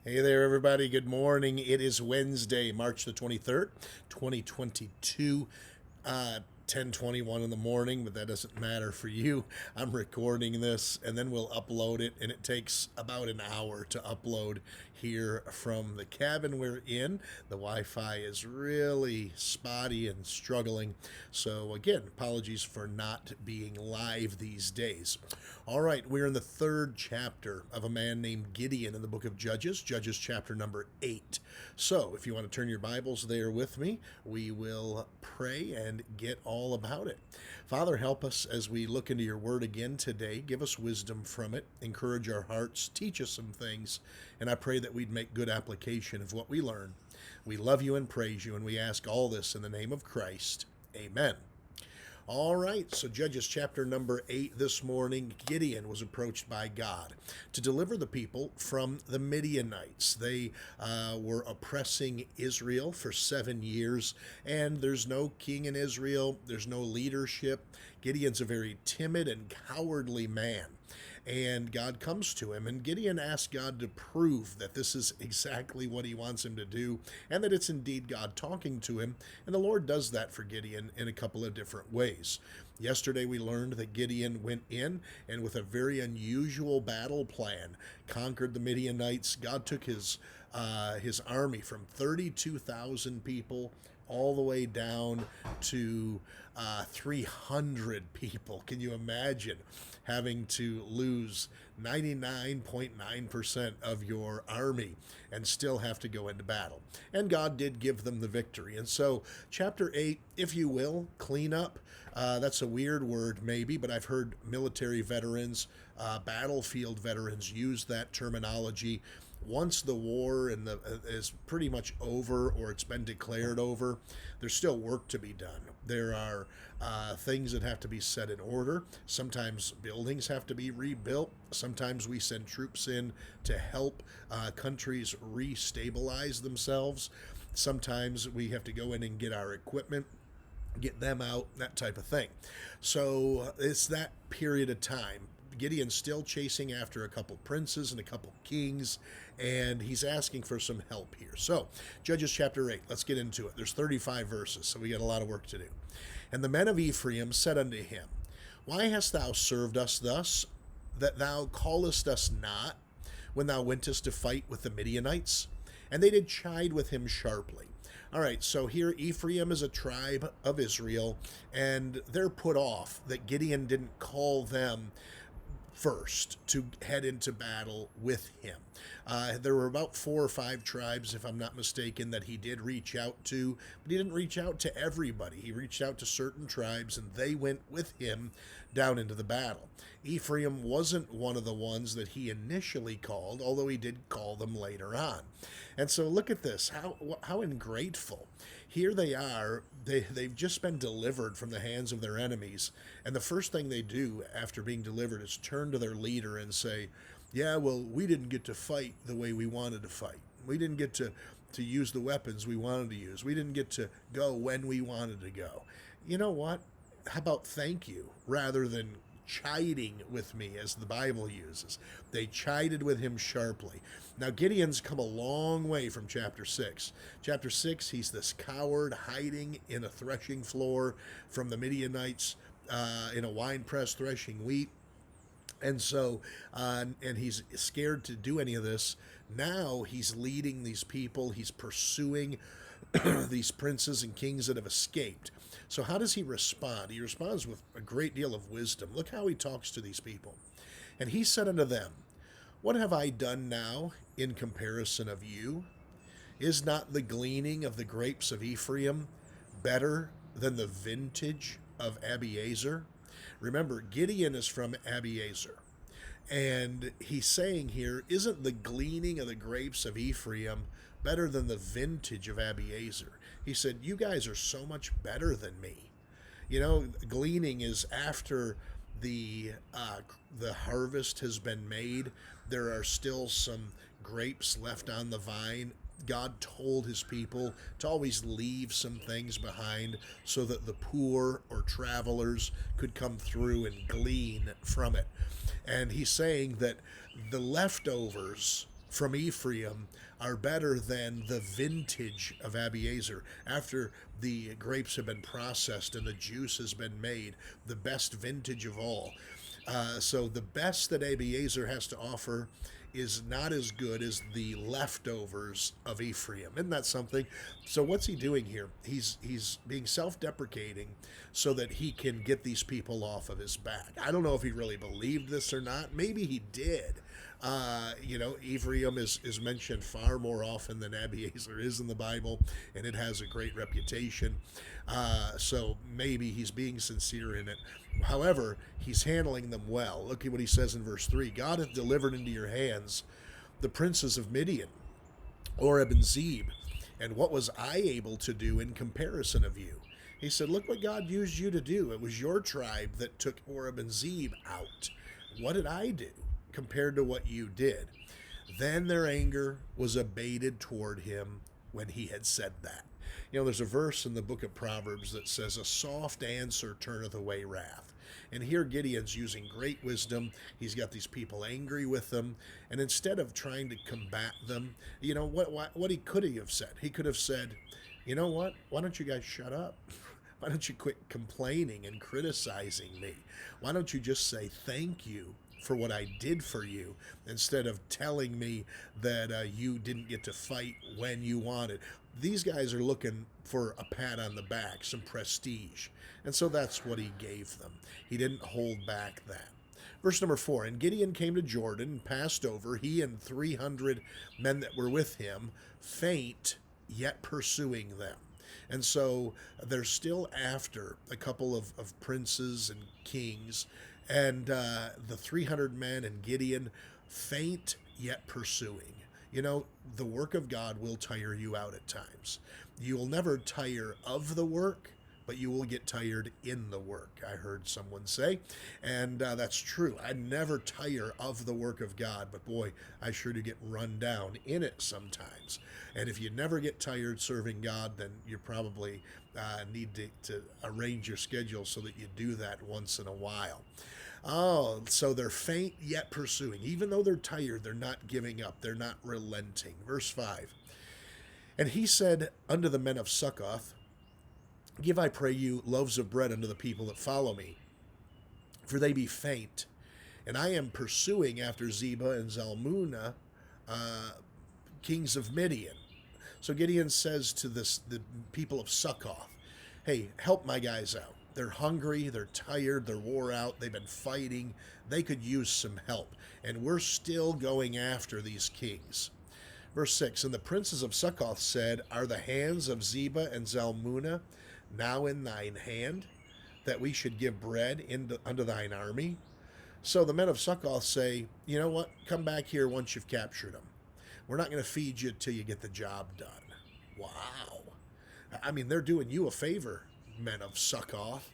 Hey there, everybody. Good morning. It is Wednesday, March the 23rd, 2022. 10:21 in the morning, but that doesn't matter for you. I'm recording this and then we'll upload it, and it takes about an hour to upload here from the cabin we're in. The Wi-Fi is really spotty and struggling. So again, apologies for not being live these days. All right, we're in the third chapter of a man named Gideon in the book of Judges, Judges chapter number 8. So if you want to turn your Bibles there with me, we will pray and get all about it. Father, help us as we look into your word again today. Give us wisdom from it. Encourage our hearts. Teach us some things. And I pray that we'd make good application of what we learn. We love you and praise you, and we ask all this in the name of Christ. Amen. All right, so Judges chapter number 8 this morning. Gideon was approached by God to deliver the people from the Midianites. They were oppressing Israel for 7 years, and there's no king in Israel. There's no leadership. Gideon's a very timid and cowardly man. And God comes to him, and Gideon asks God to prove that this is exactly what he wants him to do, and that it's indeed God talking to him. And the Lord does that for Gideon in a couple of different ways. Yesterday we learned that Gideon went in and with a very unusual battle plan conquered the Midianites. God took his army from 32,000 people all the way down to 300 people. Can you imagine having to lose 99.9% of your army and still have to go into battle? And God did give them the victory. And so chapter 8, if you will, clean up. That's a weird word maybe, but I've heard military veterans, battlefield veterans use that terminology. Once the war is pretty much over, or it's been declared over, there's still work to be done. There are things that have to be set in order. Sometimes buildings have to be rebuilt. Sometimes we send troops in to help countries restabilize themselves. Sometimes we have to go in and get our equipment, get them out, that type of thing. So it's that period of time. Gideon's still chasing after a couple princes and a couple kings, and he's asking for some help here. So, Judges chapter 8, let's get into it. There's 35 verses, so we got a lot of work to do. And the men of Ephraim said unto him, Why hast thou served us thus, that thou callest us not, when thou wentest to fight with the Midianites? And they did chide with him sharply. All right, so here Ephraim is a tribe of Israel, and they're put off that Gideon didn't call them first to head into battle with him. There were about 4 or 5 tribes, if I'm not mistaken, that he did reach out to, but he didn't reach out to everybody. He reached out to certain tribes, and they went with him down into the battle. Ephraim wasn't one of the ones that he initially called, although he did call them later on. And so look at this, how ungrateful. Here they are, they've just been delivered from the hands of their enemies, and the first thing they do after being delivered is turn to their leader and say, yeah, well, we didn't get to fight the way we wanted to fight. We didn't get to use the weapons we wanted to use. We didn't get to go when we wanted to go. You know what? How about thank you rather than chiding with me, as the Bible uses. They chided with him sharply. Now, Gideon's come a long way from chapter 6. Chapter 6, he's this coward hiding in a threshing floor from the Midianites in a winepress threshing wheat. And so, and he's scared to do any of this. Now he's leading these people. He's pursuing these princes and kings that have escaped. So how does he respond? He responds with a great deal of wisdom. Look how he talks to these people. And he said unto them, What have I done now in comparison of you? Is not the gleaning of the grapes of Ephraim better than the vintage of Abiezer? Remember, Gideon is from Abiezer. And he's saying here, isn't the gleaning of the grapes of Ephraim better than the vintage of Abiezer? He said, you guys are so much better than me. You know, gleaning is after the harvest has been made. There are still some grapes left on the vine. God told his people to always leave some things behind so that the poor or travelers could come through and glean from it. And he's saying that the leftovers from Ephraim are better than the vintage of Abiezer. After the grapes have been processed and the juice has been made, the best vintage of all. So the best that Abiezer has to offer is not as good as the leftovers of Ephraim. Isn't that something? So what's he doing here? He's being self-deprecating so that he can get these people off of his back. I don't know if he really believed this or not. Maybe he did. Ephraim is mentioned far more often than Abiezer is in the Bible, and it has a great reputation. So maybe he's being sincere in it. However, he's handling them well. Look at what he says in verse 3. God hath delivered into your hands the princes of Midian, Oreb and Zeb, and what was I able to do in comparison of you? He said, look what God used you to do. It was your tribe that took Oreb and Zeb out. What did I do compared to what you did? Then their anger was abated toward him when he had said that. There's a verse in the book of Proverbs that says, a soft answer turneth away wrath. And here Gideon's using great wisdom. He's got these people angry with them. And instead of trying to combat them, what he could have said? He could have said, you know what? Why don't you guys shut up? Why don't you quit complaining and criticizing me? Why don't you just say thank you for what I did for you, instead of telling me that you didn't get to fight when you wanted? These guys are looking for a pat on the back, some prestige. And so that's what he gave them. He didn't hold back that. Verse number 4, and Gideon came to Jordan and passed over, he and 300 men that were with him, faint, yet pursuing them. And so they're still after a couple of princes and kings, and the 300 men and Gideon, faint yet pursuing. The work of God will tire you out at times. You will never tire of the work, but you will get tired in the work, I heard someone say. And that's true. I never tire of the work of God, but boy, I sure do get run down in it sometimes. And if you never get tired serving God, then you probably need to arrange your schedule so that you do that once in a while. Oh, so they're faint yet pursuing. Even though they're tired, they're not giving up. They're not relenting. Verse 5. And he said unto the men of Succoth, give, I pray you, loaves of bread unto the people that follow me, for they be faint. And I am pursuing after Zebah and Zalmunna, kings of Midian. So Gideon says to the people of Succoth, hey, help my guys out. They're hungry, they're tired, they're wore out, they've been fighting. They could use some help. And we're still going after these kings. Verse 6, and the princes of Succoth said, are the hands of Zebah and Zalmunna now in thine hand, that we should give bread unto thine army? So the men of Succoth say, you know what, come back here once you've captured them. We're not going to feed you till you get the job done. Wow. I mean, they're doing you a favor, men of Succoth.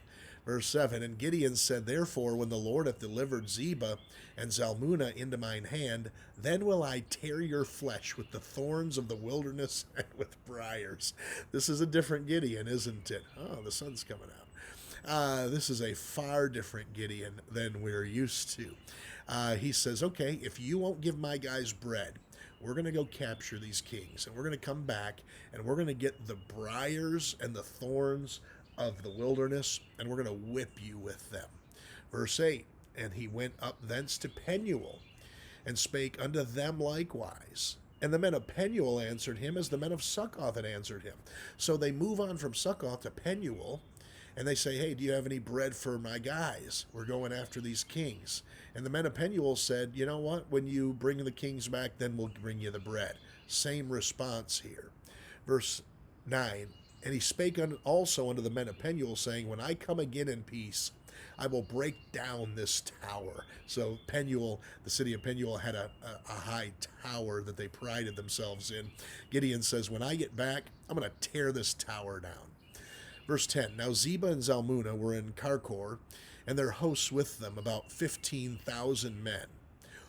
Verse 7, and Gideon said, therefore, when the Lord hath delivered Zebah and Zalmunna into mine hand, then will I tear your flesh with the thorns of the wilderness and with briars. This is a different Gideon, isn't it? Oh, the sun's coming out. This is a far different Gideon than we're used to. He says, okay, if you won't give my guys bread, we're going to go capture these kings, and we're going to come back, and we're going to get the briars and the thorns of the wilderness, and we're going to whip you with them. Verse 8, and he went up thence to Penuel, and spake unto them likewise. And the men of Penuel answered him as the men of Succoth had answered him. So they move on from Succoth to Penuel, and they say, hey, do you have any bread for my guys? We're going after these kings. And the men of Penuel said, you know what? When you bring the kings back, then we'll bring you the bread. Same response here. Verse 9, and he spake also unto the men of Penuel, saying, when I come again in peace, I will break down this tower. So Penuel, the city of Penuel, had a high tower that they prided themselves in. Gideon says, when I get back, I'm going to tear this tower down. Verse 10, now Zebah and Zalmunna were in Karkor, and their hosts with them, about 15,000 men.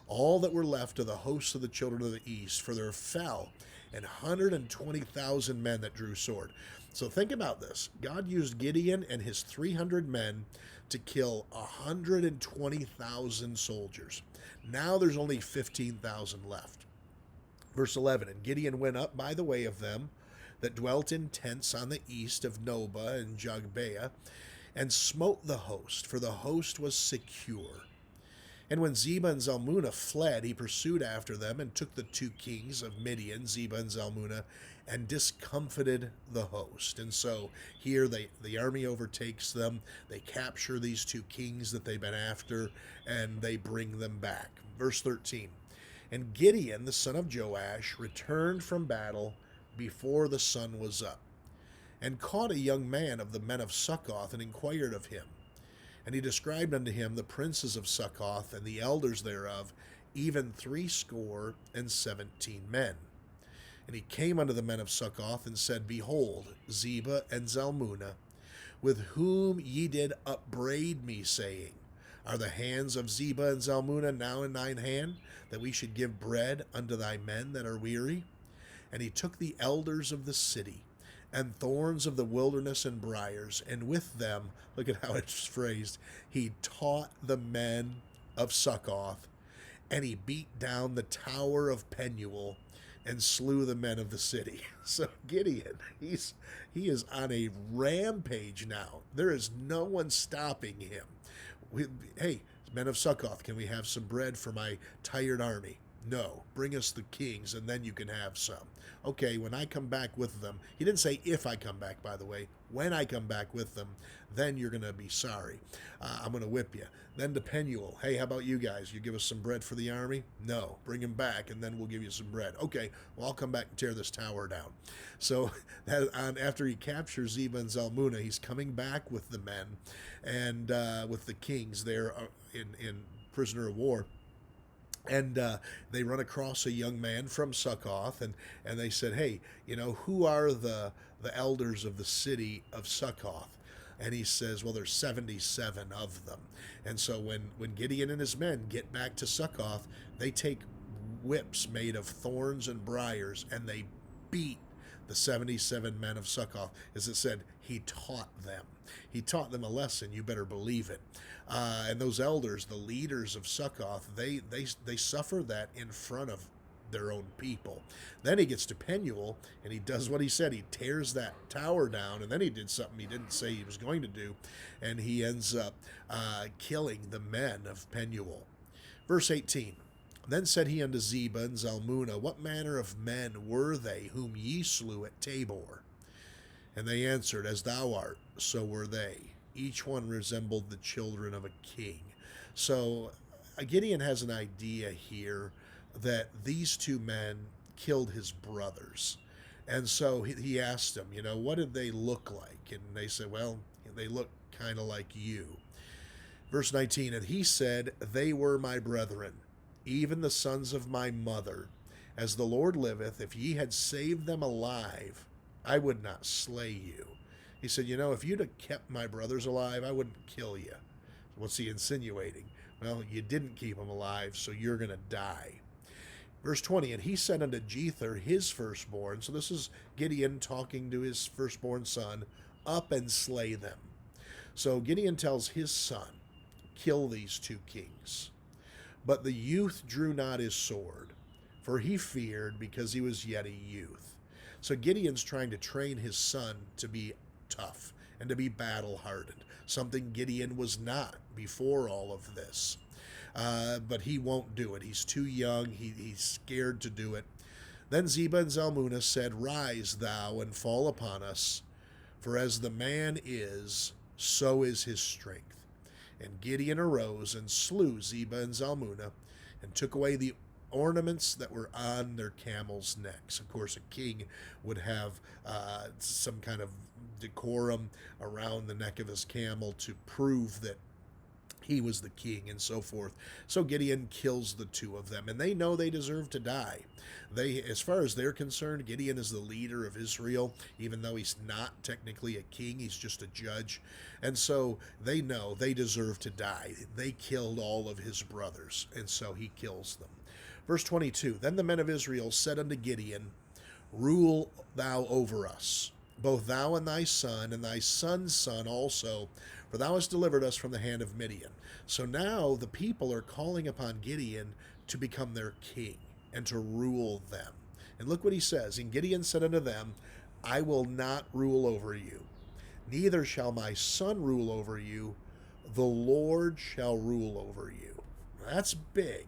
All that were left of the hosts of the children of the east, for there fell 120,000 men that drew sword. So think about this. God used Gideon and his 300 men to kill 120,000 soldiers. Now there's only 15,000 left. Verse 11, and Gideon went up by the way of them that dwelt in tents on the east of Nobah and Jogbeah, and smote the host, for the host was secure. And when Zebah and Zalmunna fled, he pursued after them, and took the two kings of Midian, Zebah and Zalmunna, and discomfited the host. And so here the army overtakes them, they capture these two kings that they've been after, and they bring them back. Verse 13, and Gideon, the son of Joash, returned from battle before the sun was up, and caught a young man of the men of Succoth, and inquired of him. And he described unto him the princes of Succoth, and the elders thereof, even 70 men. And he came unto the men of Succoth, and said, Behold, Zebah and Zalmunna, with whom ye did upbraid me, saying, Are the hands of Zebah and Zalmunna now in thine hand, that we should give bread unto thy men that are weary? And he took the elders of the city, and thorns of the wilderness and briars, and with them, look at how it's phrased, he taught the men of Succoth, and he beat down the tower of Penuel, and slew the men of the city. So Gideon, he is on a rampage now. There is no one stopping him. Hey, men of Succoth, can we have some bread for my tired army? No, bring us the kings, and then you can have some. Okay, when I come back with them, he didn't say if I come back, by the way. When I come back with them, then you're going to be sorry. I'm going to whip you. Then to Penuel, hey, how about you guys? You give us some bread for the army? No, bring him back, and then we'll give you some bread. Okay, well, I'll come back and tear this tower down. So after he captures Zebah and Zalmunna, he's coming back with the men and with the kings there in prisoner of war. And they run across a young man from Succoth, and they said, hey, who are the elders of the city of Succoth? And he says, well, there's 77 of them. And so when Gideon and his men get back to Succoth, they take whips made of thorns and briars, and they beat the 77 men of Succoth. As it said, he taught them. He taught them a lesson, you better believe it. And those elders, the leaders of Succoth, they suffer that in front of their own people. Then he gets to Penuel, and he does what he said. He tears that tower down, and then he did something he didn't say he was going to do, and he ends up killing the men of Penuel. Verse 18, Then said he unto Zebah and Zalmunna, What manner of men were they whom ye slew at Tabor? And they answered, As thou art, so were they. Each one resembled the children of a king. So Gideon has an idea here that these two men killed his brothers. And so he asked them, what did they look like? And they said, well, they look kind of like you. Verse 19, And he said, They were my brethren, even the sons of my mother. As the Lord liveth, if ye had saved them alive, I would not slay you. He said, if you'd have kept my brothers alive, I wouldn't kill you. What's he insinuating? Well, you didn't keep them alive, so you're going to die. Verse 20, And he said unto Jether, his firstborn, so this is Gideon talking to his firstborn son, Up and slay them. So Gideon tells his son, Kill these two kings. But the youth drew not his sword, for he feared, because he was yet a youth. So Gideon's trying to train his son to be tough and to be battle-hardened, something Gideon was not before all of this. But he won't do it. He's too young. He's scared to do it. Then Zebah and Zalmunna said, Rise thou and fall upon us, for as the man is, so is his strength. And Gideon arose and slew Zebah and Zalmunna, and took away the ornaments that were on their camels' necks. Of course, a king would have some kind of decorum around the neck of his camel to prove that he was the king and so forth. So Gideon kills the two of them, and they know they deserve to die. As far as they're concerned, Gideon is the leader of Israel, even though he's not technically a king, he's just a judge. And so they know they deserve to die. They killed all of his brothers, and so he kills them. Verse 22, Then the men of Israel said unto Gideon, Rule thou over us, both thou and thy son's son also, for thou hast delivered us from the hand of Midian. So now the people are calling upon Gideon to become their king and to rule them. And look what he says. And Gideon said unto them, I will not rule over you, neither shall my son rule over you. The Lord shall rule over you. That's big.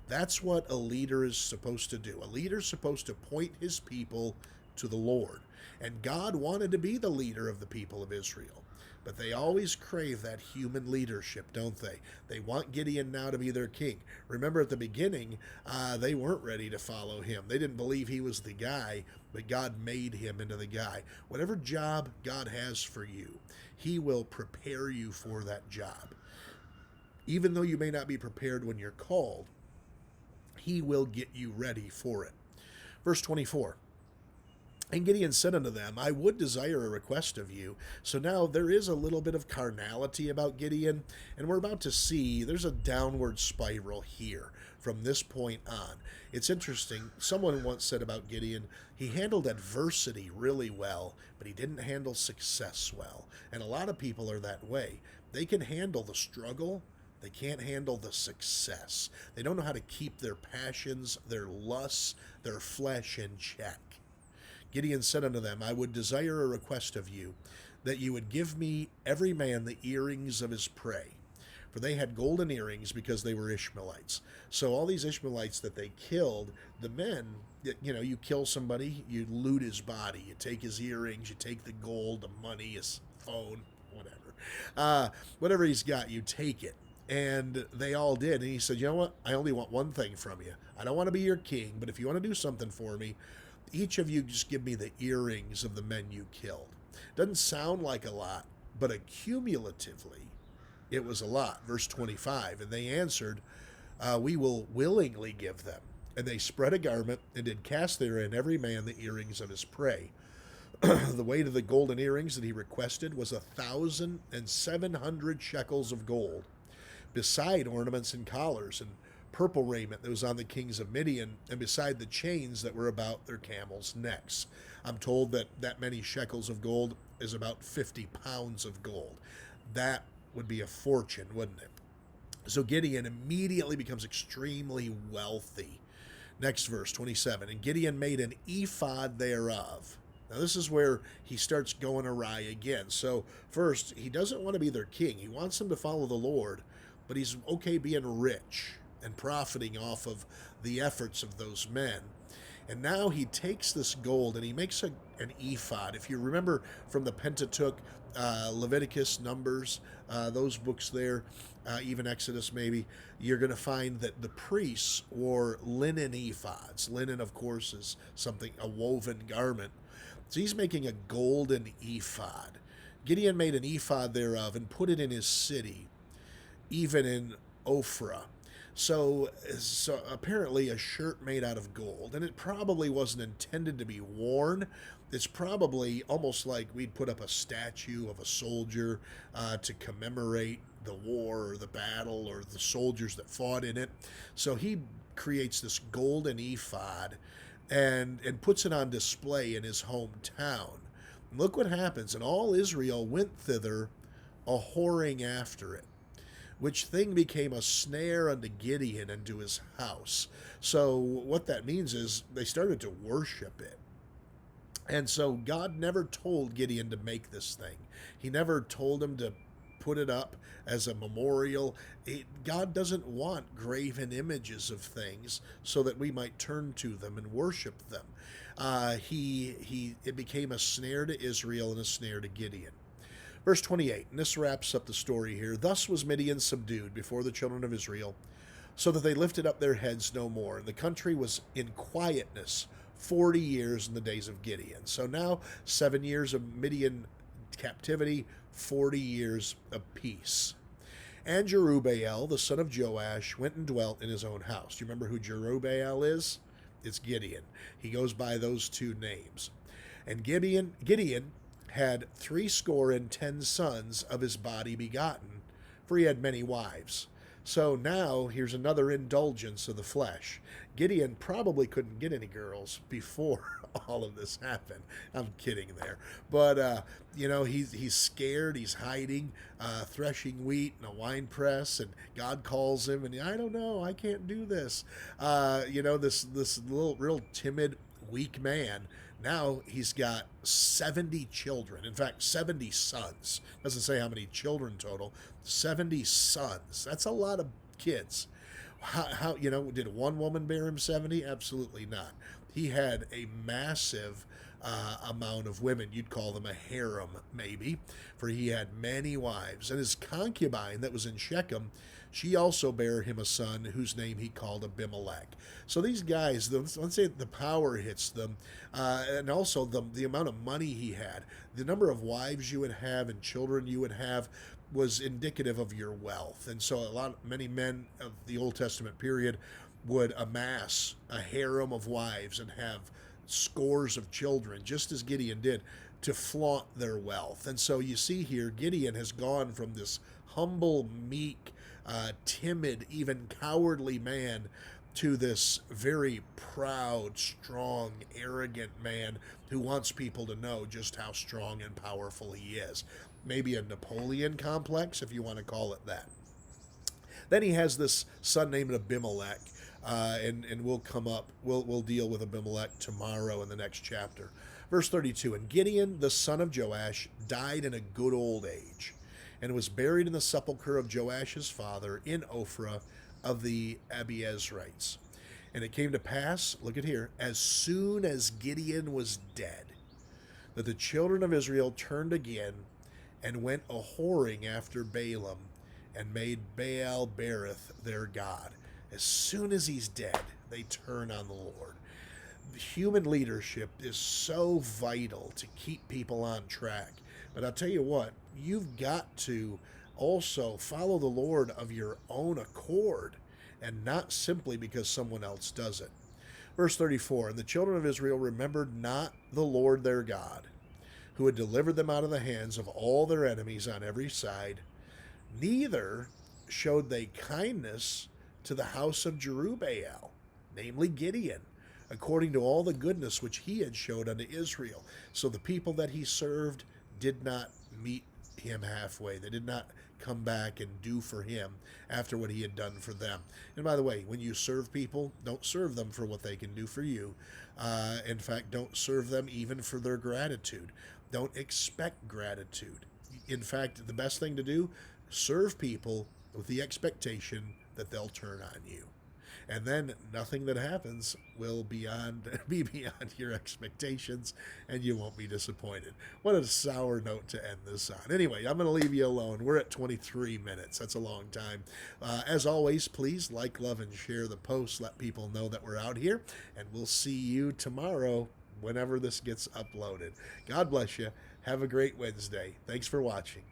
That's what a leader is supposed to do. A leader is supposed to point his people to the Lord. And God wanted to be the leader of the people of Israel. But they always crave that human leadership, don't they? They want Gideon now to be their king. Remember at the beginning, they weren't ready to follow him. They didn't believe he was the guy, but God made him into the guy. Whatever job God has for you, he will prepare you for that job. Even though you may not be prepared when you're called, he will get you ready for it. Verse 24. And Gideon said unto them, I would desire a request of you. So now there is a little bit of carnality about Gideon, and we're about to see there's a downward spiral here from this point on. It's interesting. Someone once said about Gideon, he handled adversity really well, but he didn't handle success well. And a lot of people are that way. They can handle the struggle. They can't handle the success. They don't know how to keep their passions, their lusts, their flesh in check. Gideon said unto them, I would desire a request of you, that you would give me every man the earrings of his prey. For they had golden earrings because they were Ishmaelites. So all these Ishmaelites that they killed, the men, you kill somebody, you loot his body, you take his earrings, you take the gold, the money, his phone, whatever he's got, you take it. And they all did. And he said, you know what? I only want one thing from you. I don't want to be your king, but if you want to do something for me, each of you just give me the earrings of the men you killed. Doesn't sound like a lot, but accumulatively, it was a lot. Verse 25, and they answered, we will willingly give them. And they spread a garment and did cast therein every man the earrings of his prey. The weight of the golden earrings that he requested was 1,700 shekels of gold, beside ornaments and collars and purple raiment that was on the kings of Midian, and beside the chains that were about their camels' necks. I'm told that many shekels of gold is about 50 pounds of gold. That would be a fortune, wouldn't it? So Gideon immediately becomes extremely wealthy. Next verse, 27. And Gideon made an ephod thereof. Now this is where he starts going awry again. So first, he doesn't want to be their king. He wants them to follow the Lord, but he's okay being rich and profiting off of the efforts of those men. And now he takes this gold and he makes an ephod. If you remember from the Pentateuch, Leviticus, Numbers, those books there, even Exodus maybe, you're going to find that the priests wore linen ephods. Linen, of course, is a woven garment. So he's making a golden ephod. Gideon made an ephod thereof and put it in his city, even in Ophrah. So apparently a shirt made out of gold, and it probably wasn't intended to be worn. It's probably almost like we'd put up a statue of a soldier to commemorate the war or the battle or the soldiers that fought in it. So he creates this golden ephod and puts it on display in his hometown. And look what happens. And all Israel went thither a-whoring after it, which thing became a snare unto Gideon and to his house. So what that means is they started to worship it. And so God never told Gideon to make this thing. He never told him to put it up as a memorial. God doesn't want graven images of things so that we might turn to them and worship them. It became a snare to Israel and a snare to Gideon. Verse 28, and this wraps up the story here. Thus was Midian subdued before the children of Israel, so that they lifted up their heads no more. And the country was in quietness 40 years in the days of Gideon. So now 7 years of Midian captivity, 40 years of peace. And Jerubbaal, the son of Joash, went and dwelt in his own house. Do you remember who Jerubbaal is? It's Gideon. He goes by those two names. And Gideon had 70 sons of his body begotten, for he had many wives. So now here's another indulgence of the flesh. Gideon probably couldn't get any girls before all of this happened. I'm kidding there. But, he's scared. He's hiding, threshing wheat in a wine press, and God calls him, and I don't know, I can't do this. This little real timid, weak man. Now he's got 70 children. In fact, 70 sons. Doesn't say how many children total. 70 sons. That's a lot of kids. How did one woman bear him 70? Absolutely not. He had a massive amount of women. You'd call them a harem, maybe, for he had many wives. And his concubine that was in Shechem, she also bare him a son whose name he called Abimelech. So these guys, let's say the power hits them, and also the amount of money he had, the number of wives you would have and children you would have was indicative of your wealth. And so many men of the Old Testament period would amass a harem of wives and have scores of children, just as Gideon did, to flaunt their wealth. And so you see here, Gideon has gone from this humble, meek, timid, even cowardly man to this very proud, strong, arrogant man who wants people to know just how strong and powerful he is. Maybe a Napoleon complex, if you want to call it that. Then he has this son named Abimelech, and we'll deal with Abimelech tomorrow in the next chapter. Verse 32, and Gideon, the son of Joash, died in a good old age, and was buried in the sepulchre of Joash his father in Ophrah of the Abiezrites. And it came to pass, look at here, as soon as Gideon was dead, that the children of Israel turned again and went a-whoring after Baalim, and made Baal Berith their god. As soon as he's dead, they turn on the Lord. Human leadership is so vital to keep people on track. But I'll tell you what, you've got to also follow the Lord of your own accord, and not simply because someone else does it. Verse 34, and the children of Israel remembered not the Lord their God, who had delivered them out of the hands of all their enemies on every side, neither showed they kindness to the house of Jerubbaal, namely Gideon, according to all the goodness which he had showed unto Israel. So the people that he served did not meet him halfway. They did not come back and do for him after what he had done for them. And by the way, when you serve people, don't serve them for what they can do for you. In fact, don't serve them even for their gratitude. Don't expect gratitude. In fact, the best thing to do, serve people with the expectation that they'll turn on you. And then nothing that happens will be beyond your expectations, and you won't be disappointed. What a sour note to end this on. Anyway, I'm going to leave you alone. We're at 23 minutes. That's a long time. As always, please like, love, and share the post. Let people know that we're out here, and we'll see you tomorrow whenever this gets uploaded. God bless you. Have a great Wednesday. Thanks for watching.